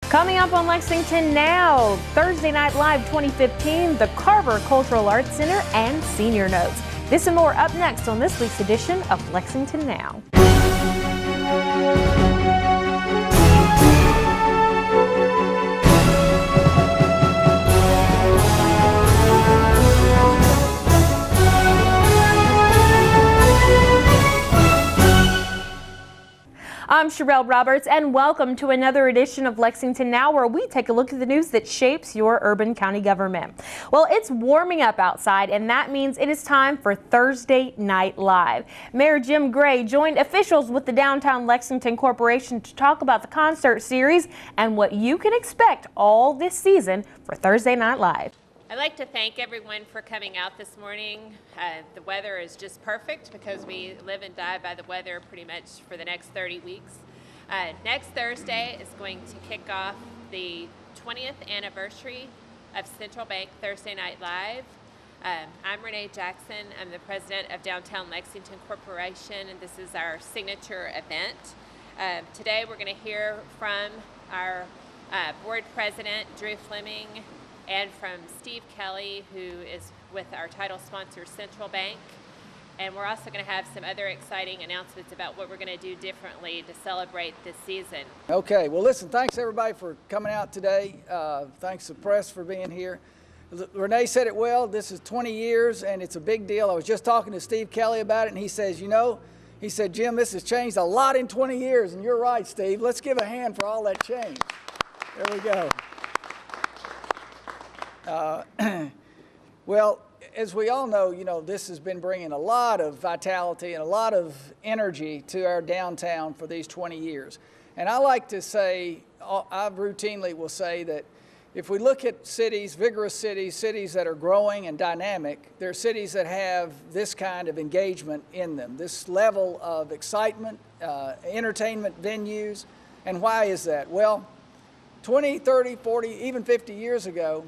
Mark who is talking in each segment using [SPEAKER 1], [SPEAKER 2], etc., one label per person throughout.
[SPEAKER 1] Coming up on Lexington Now, Thursday Night Live 2015, the Carver Cultural Arts Center, and Senior Notes. This and more up next on this week's edition of Lexington Now. I'm Sherelle Roberts, and welcome to another edition of Lexington Now, where we take a look at the news that shapes your urban county government. Well, it's warming up outside, and that means it is time for Thursday Night Live. Mayor Jim Gray joined officials with the Downtown Lexington Corporation to talk about the concert series and what you can expect all this season for Thursday Night Live.
[SPEAKER 2] I'd like to thank everyone for coming out this morning. The weather is just perfect because we live and die by the weather pretty much for the next 30 weeks. Next Thursday is going to kick off the 20th anniversary of Central Bank Thursday Night Live. I'm Renee Jackson. I'm the president of Downtown Lexington Corporation, and this is our signature event. Today we're going to hear from our board president, Drew Fleming, and from Steve Kelly, who is with our title sponsor, Central Bank. And we're also going to have some other exciting announcements about what we're going to do differently to celebrate this season.
[SPEAKER 3] Okay, well listen, thanks everybody for coming out today. Thanks to the press for being here. Renee said it well, this is 20 years and it's a big deal. I was just talking to Steve Kelly about it, and he says, he said, Jim, this has changed a lot in 20 years, and you're right, Steve. Let's give a hand for all that change. There we go. Well, as we all know, this has been bringing a lot of vitality and a lot of energy to our downtown for these 20 years. And I like to say, I routinely will say that if we look at cities, vigorous cities, cities that are growing and dynamic, they're cities that have this kind of engagement in them, this level of excitement, entertainment venues. And why is that? Well, 20, 30, 40, even 50 years ago,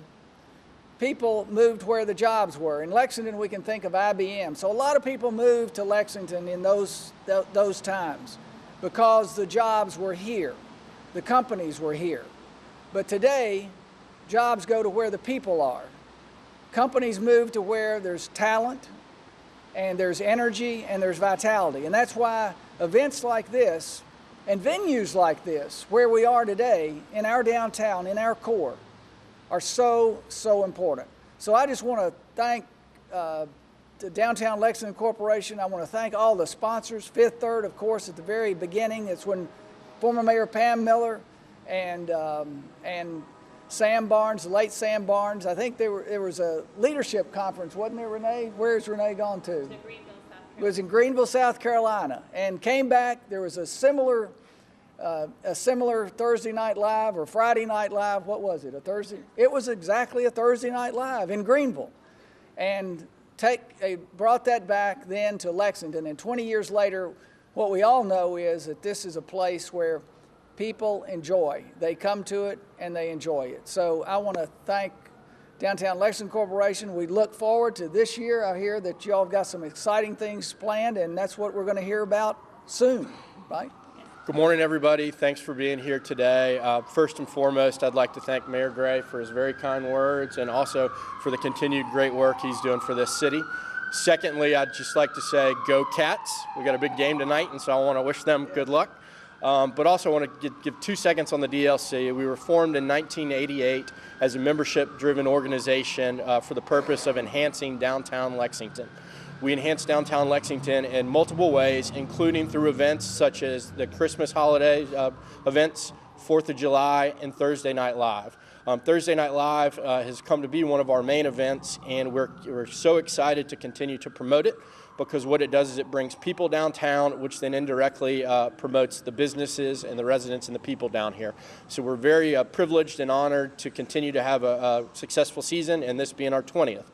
[SPEAKER 3] people moved where the jobs were. In Lexington, we can think of IBM. So a lot of people moved to Lexington in those times because the jobs were here. The companies were here. But today, jobs go to where the people are. Companies move to where there's talent and there's energy and there's vitality. And that's why events like this and venues like this, where we are today in our downtown, in our core, are so important. So I just want to thank the Downtown Lexington Corporation. I want to thank all the sponsors. Fifth Third, of course, at the very beginning. It's when former Mayor Pam Miller and Sam Barnes, the late Sam Barnes, I think there was a leadership conference, wasn't there, Renee? Where's Renee gone to? It was in Greenville, South Carolina, and came back. There was a similar Thursday Night Live or Friday Night Live. What was it, a Thursday? It was exactly a Thursday Night Live in Greenville. And they brought that back then to Lexington. And 20 years later, what we all know is that this is a place where people enjoy. They come to it and they enjoy it. So I want to thank Downtown Lexington Corporation. We look forward to this year. I hear that y'all have got some exciting things planned, and that's what we're going to hear about soon, right?
[SPEAKER 4] Good morning, everybody. Thanks for being here today. First and foremost, I'd like to thank Mayor Gray for his very kind words and also for the continued great work he's doing for this city. Secondly, I'd just like to say go Cats. We got a big game tonight, and so I want to wish them good luck. But also I want to give 2 seconds on the DLC. We were formed in 1988 as a membership-driven organization for the purpose of enhancing downtown Lexington. We enhance downtown Lexington in multiple ways, including through events such as the Christmas holiday events, 4th of July, and Thursday Night Live. Thursday Night Live has come to be one of our main events, and we're so excited to continue to promote it, because what it does is it brings people downtown, which then indirectly promotes the businesses and the residents and the people down here. So we're very privileged and honored to continue to have a successful season, and this being our 20th.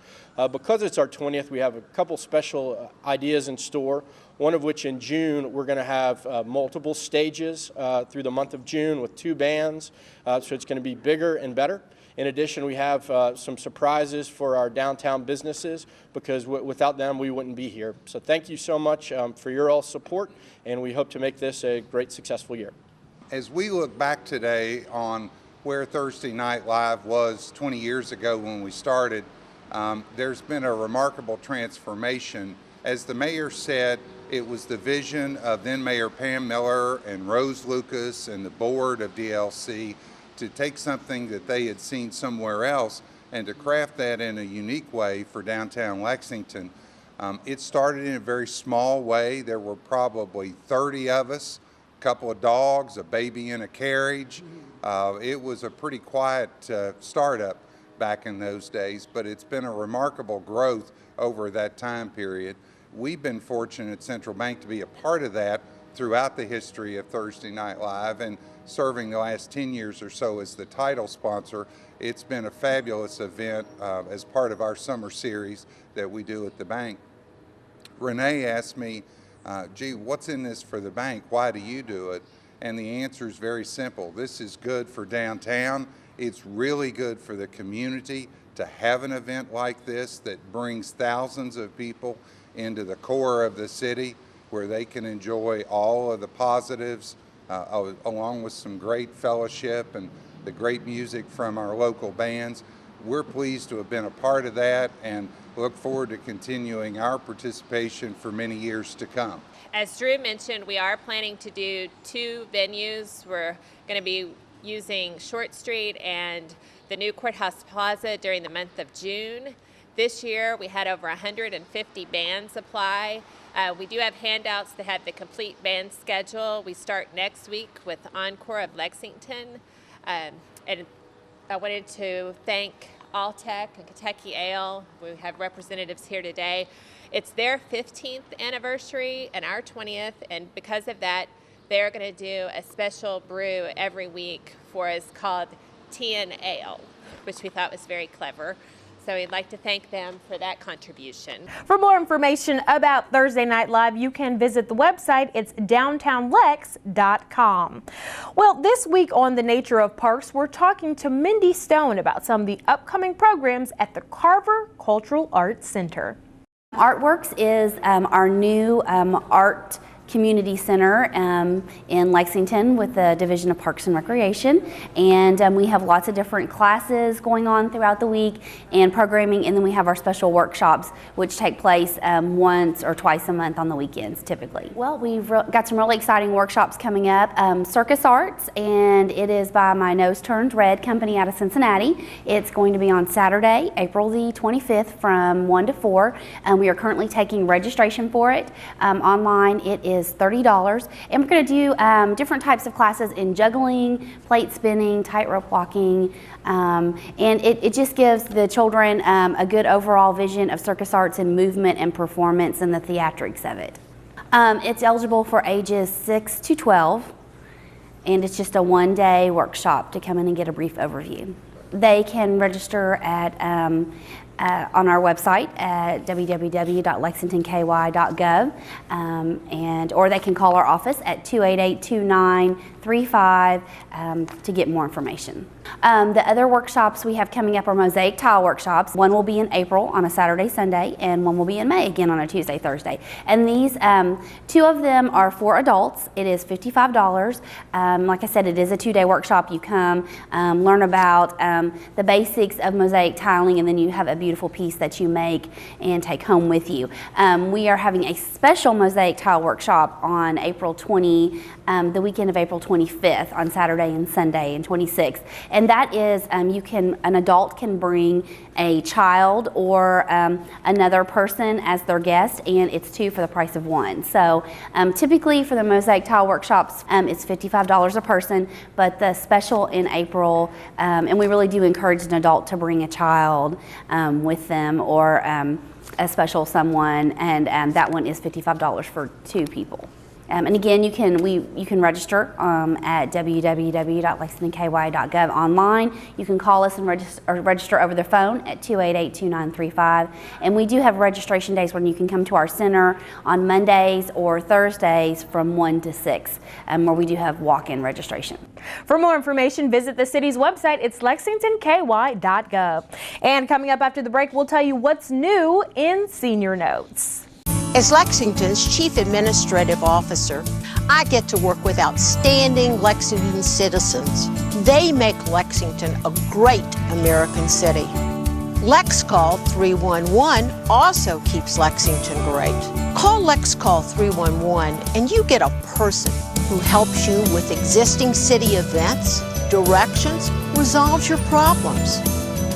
[SPEAKER 4] Because it's our 20th, we have a couple special ideas in store, one of which in June we're going to have multiple stages through the month of June with 2 bands, so it's going to be bigger and better. In addition, we have some surprises for our downtown businesses, because without them we wouldn't be here. So thank you so much for your all support, and we hope to make this a great, successful year.
[SPEAKER 5] As we look back today on where Thursday Night Live was 20 years ago when we started. There's been a remarkable transformation. As the mayor said, it was the vision of then Mayor Pam Miller and Rose Lucas and the board of DLC to take something that they had seen somewhere else and to craft that in a unique way for downtown Lexington. It started in a very small way. There were probably 30 of us, a couple of dogs, a baby in a carriage. It was a pretty quiet startup back in those days, but it's been a remarkable growth over that time period. We've been fortunate at Central Bank to be a part of that throughout the history of Thursday Night Live, and serving the last 10 years or so as the title sponsor. It's been a fabulous event as part of our summer series that we do at the bank. Renee asked me, gee, what's in this for the bank? Why do you do it? And the answer is very simple. This is good for downtown. It's really good for the community to have an event like this that brings thousands of people into the core of the city where they can enjoy all of the positives along with some great fellowship and the great music from our local bands. We're pleased to have been a part of that and look forward to continuing our participation for many years to come.
[SPEAKER 2] As Drew mentioned, we are planning to do 2 venues. We're going to be using Short Street and the new Courthouse Plaza during the month of June. This year we had over 150 bands apply. We do have handouts that have the complete band schedule. We start next week with Encore of Lexington. And I wanted to thank Alltech and Kentucky Ale. We have representatives here today. It's their 15th anniversary and our 20th, and because of that, they're going to do a special brew every week for us called Tea and Ale, which we thought was very clever. So we'd like to thank them for that contribution.
[SPEAKER 1] For more information about Thursday Night Live, you can visit the website. It's downtownlex.com. Well, this week on The Nature of Parks, we're talking to Mindy Stone about some of the upcoming programs at the Carver Cultural Arts Center.
[SPEAKER 6] Artworks is our new art community center in Lexington with the Division of Parks and Recreation, and we have lots of different classes going on throughout the week and programming, and then we have our special workshops which take place once or twice a month on the weekends typically. Well, we've got some really exciting workshops coming up. Circus Arts, and it is by my Nose Turned Red company out of Cincinnati. It's going to be on Saturday, April the 25th from 1 to 4, and we are currently taking registration for it. Online it is $30, and we're going to do different types of classes in juggling, plate spinning, tightrope walking, and it just gives the children a good overall vision of circus arts and movement and performance and the theatrics of it. It's eligible for ages 6 to 12, and it's just a one-day workshop to come in and get a brief overview. They can register at on our website at www.lexingtonky.gov, or they can call our office at 288-2935 to get more information. The other workshops we have coming up are mosaic tile workshops. One will be in April on a Saturday, Sunday, and one will be in May again on a Tuesday, Thursday. And these 2 of them are for adults. It is $55. Like I said, it is a 2-day workshop. You come learn about the basics of mosaic tiling, and then you have a beautiful piece that you make and take home with you. We are having a special mosaic tile workshop on April 20, the weekend of April 25th on Saturday and Sunday and 26th. And that is, an adult can bring a child or another person as their guest, and it's 2 for the price of 1. So typically for the mosaic tile workshops, it's $55 a person, but the special in April, and we really do encourage an adult to bring a child with them or a special someone, and that one is $55 for 2 people. And again, you can register at www.lexingtonky.gov online. You can call us and register over the phone at 288-2935. And we do have registration days when you can come to our center on Mondays or Thursdays from 1 to 6, where we do have walk-in registration.
[SPEAKER 1] For more information, visit the city's website. It's lexingtonky.gov. And coming up after the break, we'll tell you what's new in Senior Notes.
[SPEAKER 7] As Lexington's Chief Administrative Officer, I get to work with outstanding Lexington citizens. They make Lexington a great American city. LexCall 311 also keeps Lexington great. Call LexCall 311 and you get a person who helps you with existing city events, directions, resolves your problems.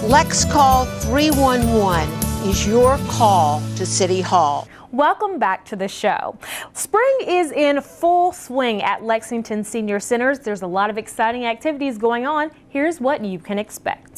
[SPEAKER 7] LexCall 311 is your call to City Hall.
[SPEAKER 1] Welcome back to the show. Spring is in full swing at Lexington Senior Centers. There's a lot of exciting activities going on. Here's what you can expect.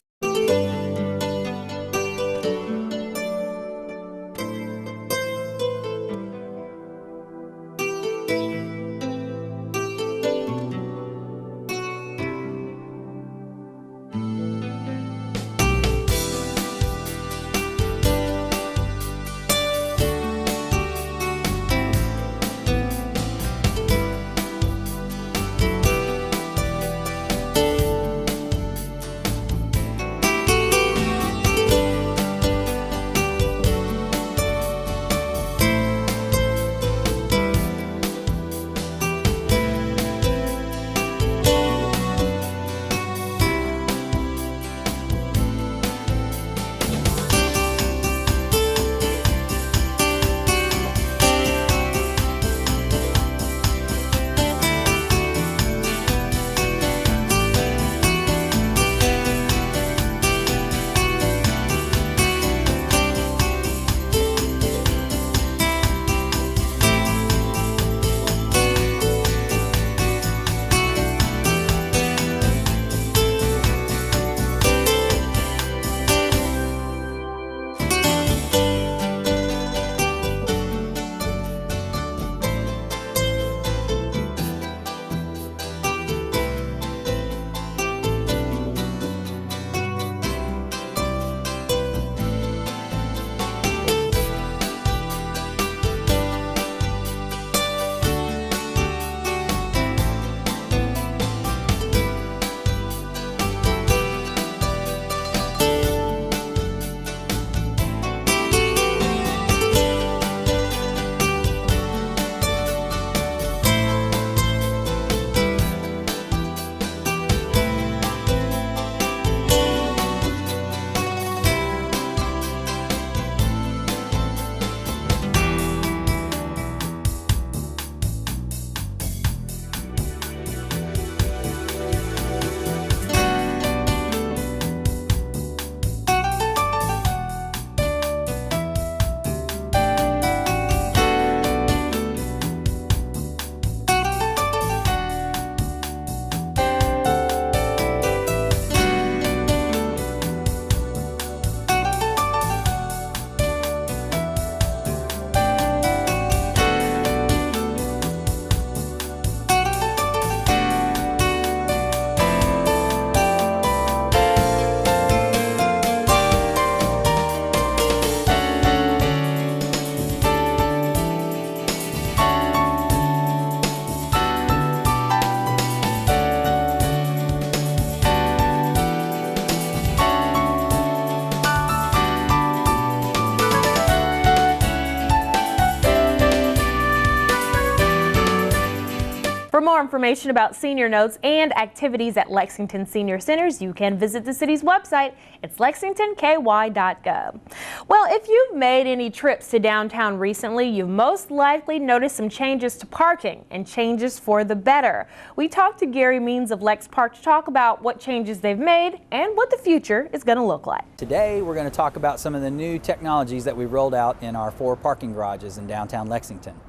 [SPEAKER 1] For more information about senior notes and activities at Lexington Senior Centers, you can visit the city's website. It's lexingtonky.gov. Well, if you've made any trips to downtown recently, you've most likely noticed some changes to parking and changes for the better. We talked to Gary Means of Lex Park to talk about what changes they've made and what the future is going to look like.
[SPEAKER 8] Today we're going to talk about some of the new technologies that we've rolled out in our 4 parking garages in downtown Lexington.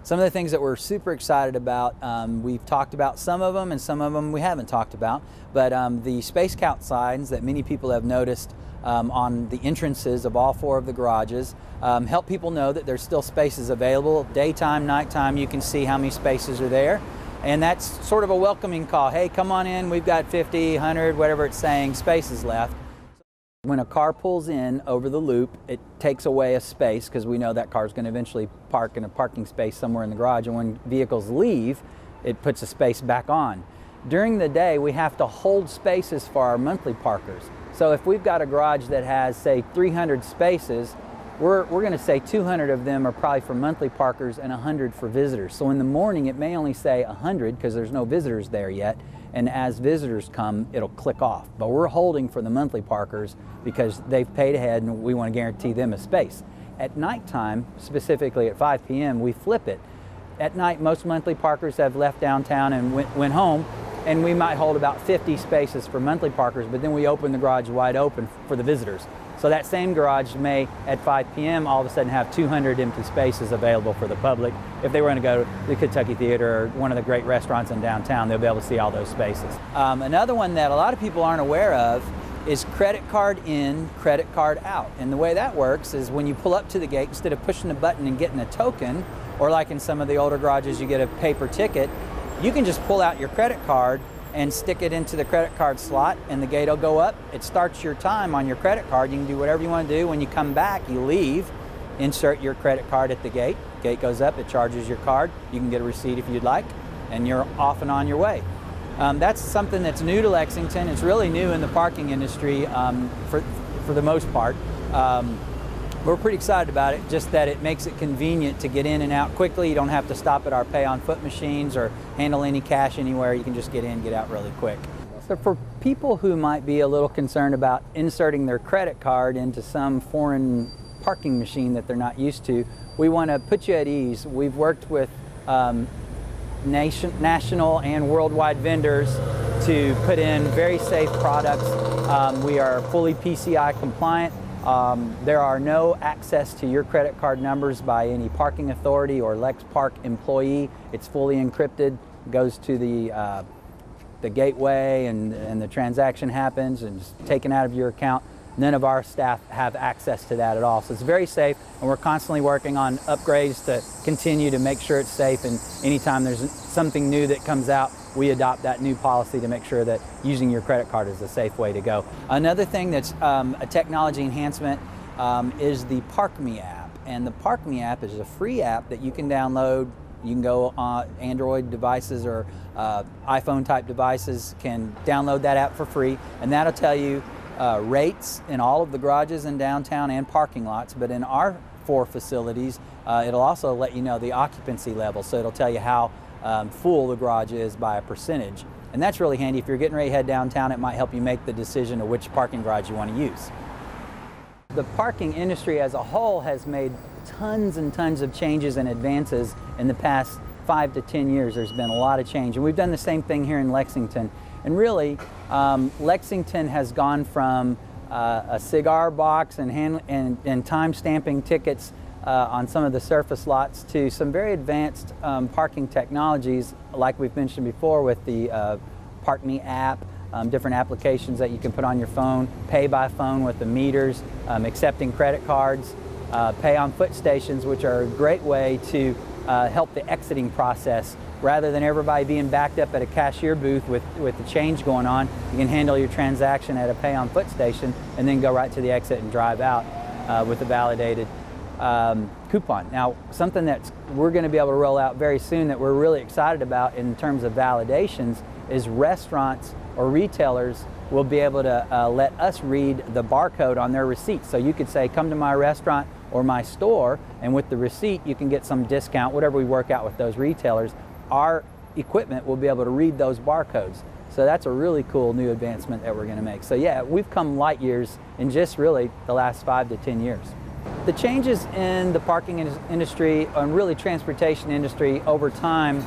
[SPEAKER 8] Some of the things that we're super excited about, we've talked about some of them and some of them we haven't talked about, but the space count signs that many people have noticed on the entrances of all 4 of the garages help people know that there's still spaces available. Daytime, nighttime, you can see how many spaces are there. And that's sort of a welcoming call. Hey, come on in, we've got 50, 100, whatever it's saying, spaces left. When a car pulls in over the loop, it takes away a space because we know that car is going to eventually park in a parking space somewhere in the garage, and when vehicles leave, it puts a space back on. During the day, we have to hold spaces for our monthly parkers. So if we've got a garage that has, say, 300 spaces, we're going to say 200 of them are probably for monthly parkers and 100 for visitors. So in the morning it may only say 100 because there's no visitors there yet, and as visitors come it'll click off. But we're holding for the monthly parkers because they've paid ahead and we want to guarantee them a space. At nighttime, specifically at 5 p.m., we flip it. At night, most monthly parkers have left downtown and went home, and we might hold about 50 spaces for monthly parkers, but then we open the garage wide open for the visitors. So that same garage may, at 5 p.m., all of a sudden have 200 empty spaces available for the public. If they were going to go to the Kentucky Theater or one of the great restaurants in downtown, they'll be able to see all those spaces. Another one that a lot of people aren't aware of is credit card in, credit card out. And the way that works is when you pull up to the gate, instead of pushing a button and getting a token, or like in some of the older garages you get a paper ticket, you can just pull out your credit card and stick it into the credit card slot and the gate will go up. It starts your time on your credit card. You can do whatever you want to do. When you come back, you leave, insert your credit card at the gate. Gate goes up, it charges your card. You can get a receipt if you'd like, and you're off and on your way. That's something that's new to Lexington. It's really new in the parking industry for the most part. We're pretty excited about it, just that it makes it convenient to get in and out quickly. You don't have to stop at our pay-on-foot machines or handle any cash anywhere. You can just get in, get out really quick. So for people who might be a little concerned about inserting their credit card into some foreign parking machine that they're not used to, we want to put you at ease. We've worked with national and worldwide vendors to put in very safe products. We are fully PCI compliant. There are no access to your credit card numbers by any parking authority or Lex Park employee. It's fully encrypted, goes to the gateway, and the transaction happens and is taken out of your account. None of our staff have access to that at all. So it's very safe, and we're constantly working on upgrades to continue to make sure it's safe, and anytime there's something new that comes out, we adopt that new policy to make sure that using your credit card is a safe way to go. Another thing that's a technology enhancement is the Park Me app. And the Park Me app is a free app that you can download. You can go on Android devices or iPhone type devices can download that app for free, and that'll tell you rates in all of the garages in downtown and parking lots, but in our 4 facilities, it'll also let you know the occupancy level, so it'll tell you how full the garage is by a percentage. And that's really handy. If you're getting ready to head downtown, it might help you make the decision of which parking garage you want to use. The parking industry as a whole has made tons and tons of changes and advances in the past 5 to 10 years. There's been a lot of change, and we've done the same thing here in Lexington. And really, Lexington has gone from a cigar box and time stamping tickets on some of the surface lots to some very advanced parking technologies, like we've mentioned before with the Park Me app, different applications that you can put on your phone, pay by phone with the meters, accepting credit cards, pay on foot stations, which are a great way to help the exiting process. Rather than everybody being backed up at a cashier booth with the change going on, you can handle your transaction at a pay on foot station and then go right to the exit and drive out with a validated coupon. Now, something that we're going to be able to roll out very soon that we're really excited about in terms of validations is restaurants or retailers will be able to let us read the barcode on their receipt. So you could say, come to my restaurant or my store, and with the receipt you can get some discount, whatever we work out with those retailers. Our equipment will be able to read those barcodes. So that's a really cool new advancement that we're going to make. So yeah, we've come light years in just really the last 5 to 10 years. The changes in the parking industry and really transportation industry over time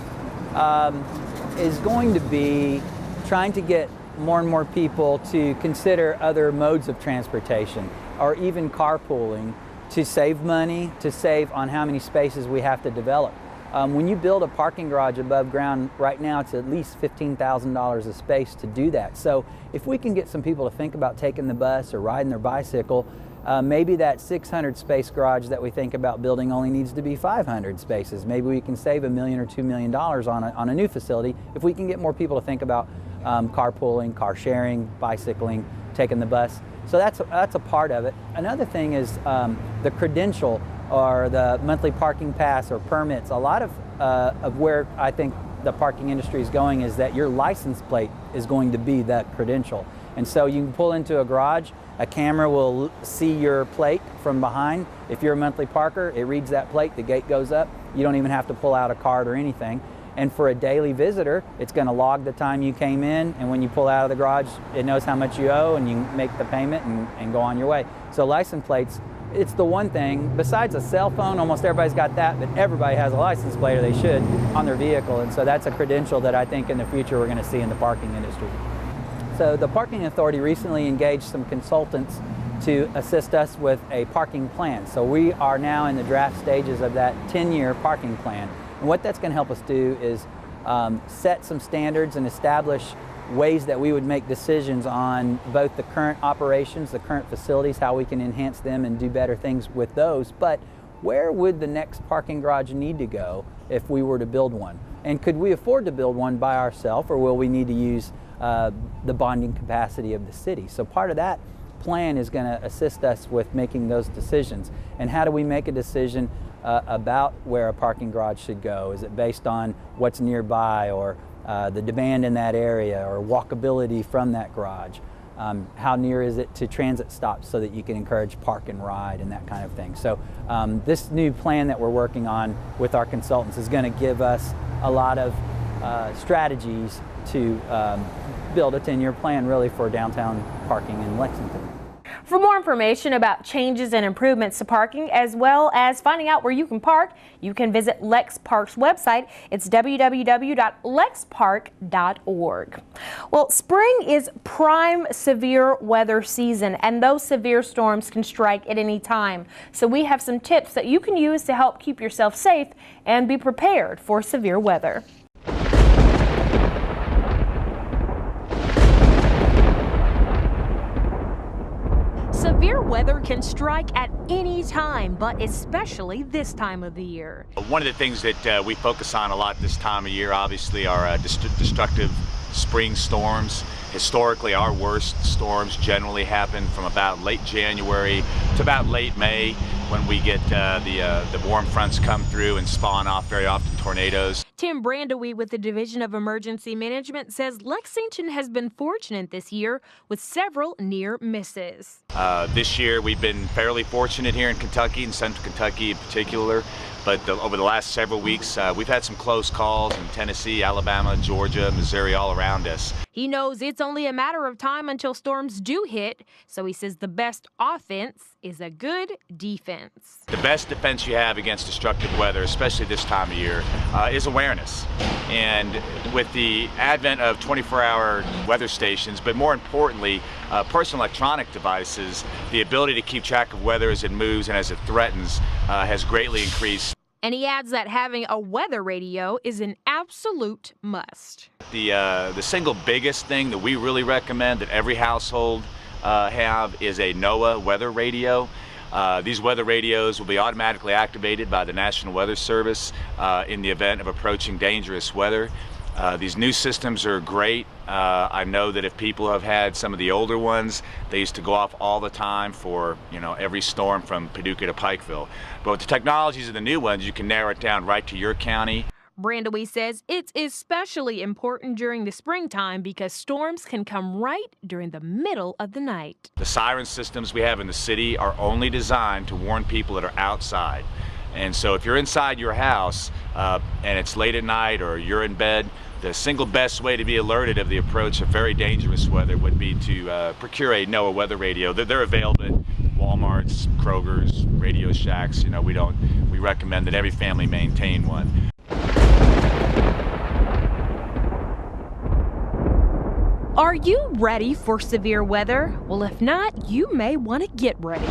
[SPEAKER 8] is going to be trying to get more and more people to consider other modes of transportation or even carpooling to save money, to save on how many spaces we have to develop. When you build a parking garage above ground, right now it's at least $15,000 a space to do that. So if we can get some people to think about taking the bus or riding their bicycle, maybe that 600 space garage that we think about building only needs to be 500 spaces. Maybe we can save $1 million or $2 million on a new facility if we can get more people to think about carpooling, car sharing, bicycling, taking the bus. So that's a part of it. Another thing is the credential or the monthly parking pass or permits. A lot of where I think the parking industry is going is that your license plate is going to be that credential. And so you can pull into a garage, a camera will see your plate from behind. If you're a monthly parker, it reads that plate, the gate goes up. You don't even have to pull out a card or anything. And for a daily visitor, it's going to log the time you came in, and when you pull out of the garage, it knows how much you owe, and you make the payment and go on your way. So license plates, it's the one thing, besides a cell phone, almost everybody's got that, but everybody has a license plate, or they should, on their vehicle. And so that's a credential that I think in the future we're going to see in the parking industry. So the Parking Authority recently engaged some consultants to assist us with a parking plan. So we are now in the draft stages of that 10-year parking plan. And what that's going to help us do is set some standards and establish ways that we would make decisions on both the current operations, the current facilities, how we can enhance them and do better things with those, but where would the next parking garage need to go if we were to build one? And could we afford to build one by ourselves, or will we need to use the bonding capacity of the city? So part of that plan is going to assist us with making those decisions. And how do we make a decision about where a parking garage should go? Is it based on what's nearby, or the demand in that area, or walkability from that garage? How near is it to transit stops so that you can encourage park and ride and that kind of thing? So this new plan that we're working on with our consultants is going to give us a lot of strategies to build a 10-year plan really for downtown parking in Lexington.
[SPEAKER 1] For more information about changes and improvements to parking, as well as finding out where you can park, you can visit Lex Park's website. It's www.lexpark.org. Well, spring is prime severe weather season, and those severe storms can strike at any time. So we have some tips that you can use to help keep yourself safe and be prepared for severe weather. Severe weather can strike at any time, but especially this time of the year.
[SPEAKER 9] One of the things that we focus on a lot this time of year, obviously, are destructive spring storms. Historically, our worst storms generally happen from about late January to about late May, when we get the warm fronts come through and spawn off very often tornadoes.
[SPEAKER 1] Tim Brandewy with the Division of Emergency Management says Lexington has been fortunate this year with several near misses.
[SPEAKER 9] This year we've been fairly fortunate here in Kentucky, in central Kentucky in particular, but over the last several weeks we've had some close calls in Tennessee, Alabama, Georgia, Missouri, all around us.
[SPEAKER 1] He knows it's only a matter of time until storms do hit, so he says the best offense is a good defense.
[SPEAKER 9] The best defense you have against destructive weather, especially this time of year, is awareness. And with the advent of 24-hour weather stations, but more importantly, personal electronic devices, the ability to keep track of weather as it moves and as it threatens has greatly increased.
[SPEAKER 1] And he adds that having a weather radio is an absolute must.
[SPEAKER 9] The single biggest thing that we really recommend that every household have is a NOAA weather radio. These weather radios will be automatically activated by the National Weather Service in the event of approaching dangerous weather. These new systems are great. I know that if people have had some of the older ones, they used to go off all the time for, every storm from Paducah to Pikeville. But with the technologies of the new ones, you can narrow it down right to your county.
[SPEAKER 1] Brandewy says it's especially important during the springtime because storms can come right during the middle of the night.
[SPEAKER 9] The siren systems we have in the city are only designed to warn people that are outside. And so if you're inside your house and it's late at night or you're in bed, the single best way to be alerted of the approach of very dangerous weather would be to procure a NOAA weather radio. They're available at Walmart's, Kroger's, Radio Shacks. We recommend that every family maintain one.
[SPEAKER 1] Are you ready for severe weather? Well, if not, you may want to get ready.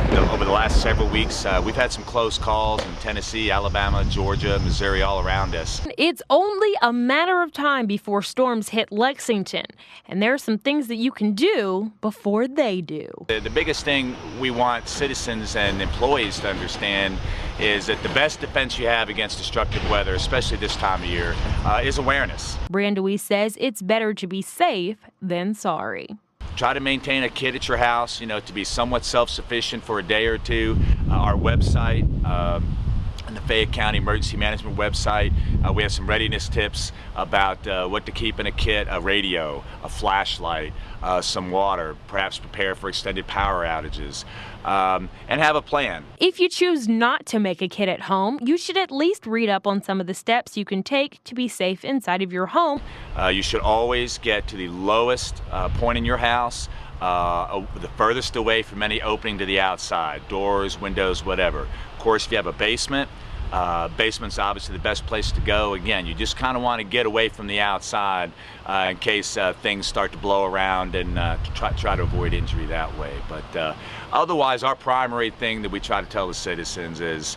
[SPEAKER 9] Over the last several weeks, we've had some close calls in Tennessee, Alabama, Georgia, Missouri, all around us.
[SPEAKER 1] It's only a matter of time before storms hit Lexington, and there are some things that you can do before they do.
[SPEAKER 9] The biggest thing we want citizens and employees to understand is that the best defense you have against destructive weather, especially this time of year, is awareness.
[SPEAKER 1] Brandewy says it's better to be safe than sorry.
[SPEAKER 9] Try to maintain a kit at your house, to be somewhat self-sufficient for a day or two. Our website and the Fayette County Emergency Management website. We have some readiness tips about what to keep in a kit: a radio, a flashlight, some water, perhaps prepare for extended power outages, and have a plan.
[SPEAKER 1] If you choose not to make a kit at home, you should at least read up on some of the steps you can take to be safe inside of your home.
[SPEAKER 9] You should always get to the lowest point in your house, the furthest away from any opening to the outside, doors, windows, whatever. Of course, if you have a basement, basement's obviously the best place to go. Again, you just kind of want to get away from the outside in case things start to blow around, and try to avoid injury that way. But otherwise, our primary thing that we try to tell the citizens is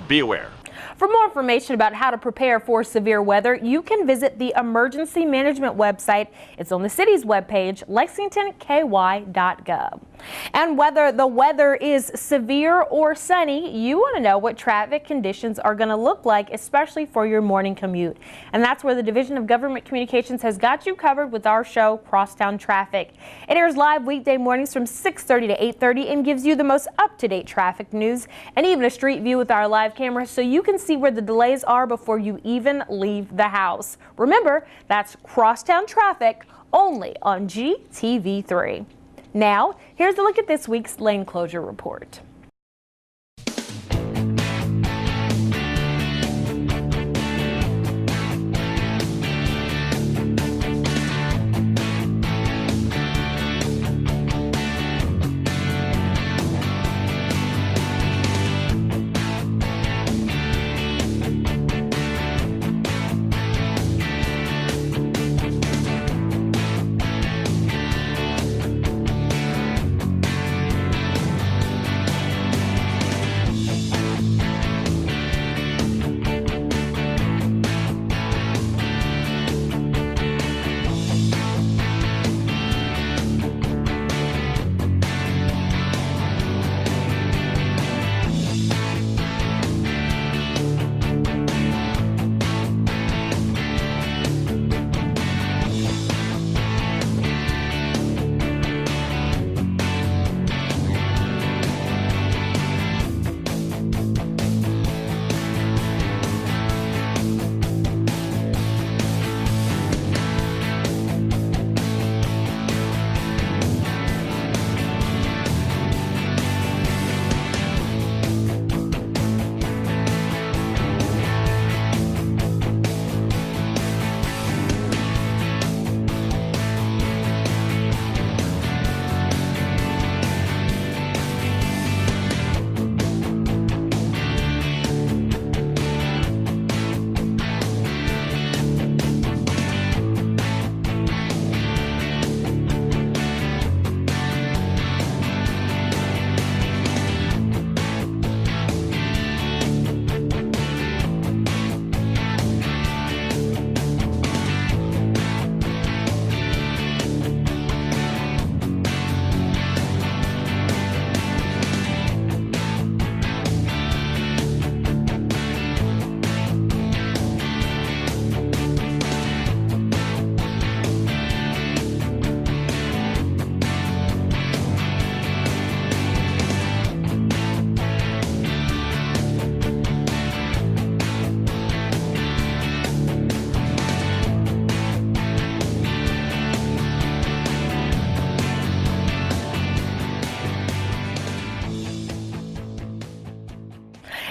[SPEAKER 9] be aware.
[SPEAKER 1] For more information about how to prepare for severe weather, you can visit the emergency management website. It's on the city's webpage, lexingtonky.gov. And whether the weather is severe or sunny, you want to know what traffic conditions are going to look like, especially for your morning commute. And that's where the Division of Government Communications has got you covered with our show, Crosstown Traffic. It airs live weekday mornings from 6:30 to 8:30 and gives you the most up-to-date traffic news and even a street view with our live camera, so you can see where the delays are before you even leave the house. Remember, that's Crosstown Traffic only on GTV3. Now, here's a look at this week's lane closure report.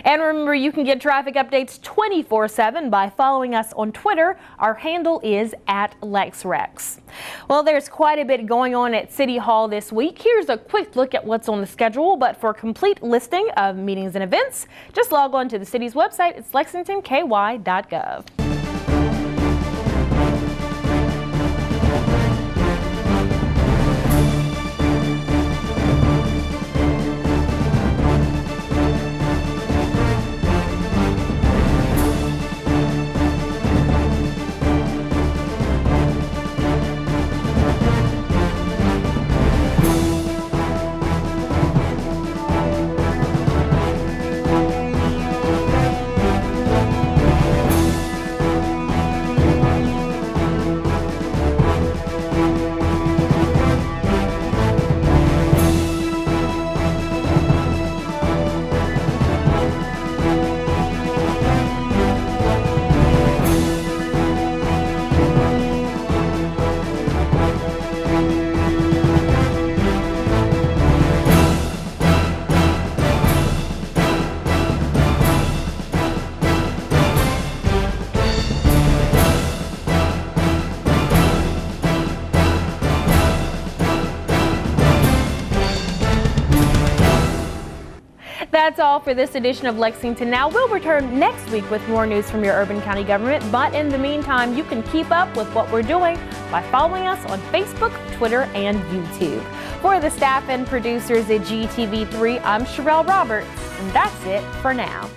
[SPEAKER 1] And remember, you can get traffic updates 24/7 by following us on Twitter. Our handle is @LexRex. Well, there's quite a bit going on at City Hall this week. Here's a quick look at what's on the schedule, but for a complete listing of meetings and events, just log on to the city's website. It's lexingtonky.gov. That's all for this edition of Lexington Now. We'll return next week with more news from your urban county government, but in the meantime, you can keep up with what we're doing by following us on Facebook, Twitter, and YouTube. For the staff and producers at GTV3, I'm Sherelle Roberts, and that's it for now.